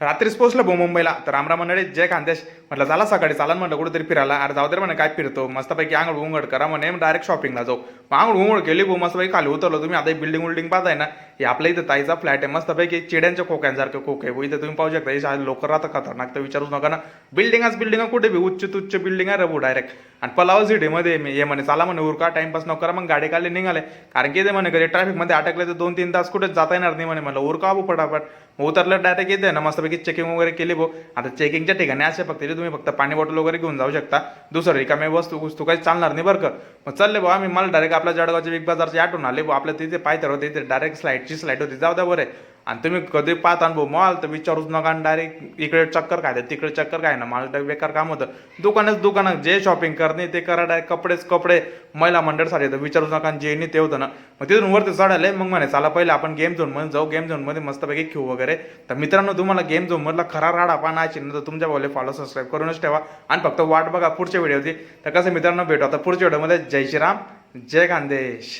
रात्रीच पोहोचलो भाऊ मुंबईला. तर रामराम मंडळी, जय खानदेश. म्हटलं झाला सकाळी चालन म्हटलं कुठेतरी फिरायला. अरे जाऊ दे म्हणे काय फिरतो, मस्तपैकी आंघोळ उंघड करा म्हणे, डायरेक्ट शॉपिंगला जाऊ. मग आंघोळ उंघड केली भाऊ, मस्तपैकी खाली उतरलो. तुम्ही आता बिल्डिंग विल्डिंग पाहताय ना, हे आपल्या इथं ताईचा फ्लॅट आहे, मस्तपैकी चिड्यांच्या खोक्यांसारखं खोक आहे. इथं तुम्ही पाहू शकता, हे लोक राहतं खतरनाक तर विचारूच नका ना. बिल्डिंग कुठे बी उच्च तुच्च बिल्डिंग आहे रे भाऊ डायरेक्ट. आणि पलाव सिटीमध्ये हे म्हणे चला म्हणे उरका टाइमपास नको करा. मग गाडी काढली निघाले, कारण की ते म्हणे कधी ट्रॅफिकमध्ये अटकले तर 2-3 तास कुठे जाता येणार नाही म्हणे. म्हणलं उरका भाऊ पटापट. मग उतरलं डायरेक्ट येते ना, मस्तपैकी चेकिंग वगैरे केली भाऊ. आता चेकिंगच्या ठिकाणी असे फक्त तुम्ही फक्त पाणी बॉटल वगैरे घेऊन जाऊ शकता, दुसरं रिकामे वस्तू काही चालणार नाही बरं का. मग चालले भाऊ आम्ही. मला डायरेक्ट आपल्या जळगावच्या बिग बाजारचे आठवून आले भाऊ. आपल्या तिथे पायथर होते, तिथे डायरेक्ट स्लाईड होती, जाऊ द्या बरे. आणि तुम्ही कधी पाहता भाऊ मॉल तर विचारूच नका. डायरेक्ट इकडे चक्कर काय तिकडे चक्कर काय ना, मला बेकार काम होतं. दुकानात जे शॉपिंग करणे ते करा. डायरेक्ट कपडे महिला मंडळसाठी तर विचारूच नका. जे नाही ते होतं ना. मग तिथून वरती चढाले. मग म्हणे चला पहिले आपण गेम झोन मध्ये जाऊ, गेम झोन मध्ये मस्तपैकी खेळू वगैरे. तर मित्रांनो, तुम्हाला गेम झोन मधला खरा राडा पाहायची ना, तर तुमच्या भाऊले फॉलो सबस्क्राईब करूनच ठेवा. आणि फक्त वाट बघा पुढच्या व्हिडिओची. तर कसं मित्रांनो, भेटू आता पुढच्या व्हिडिओमध्ये. जय श्रीराम, जय खानदेश.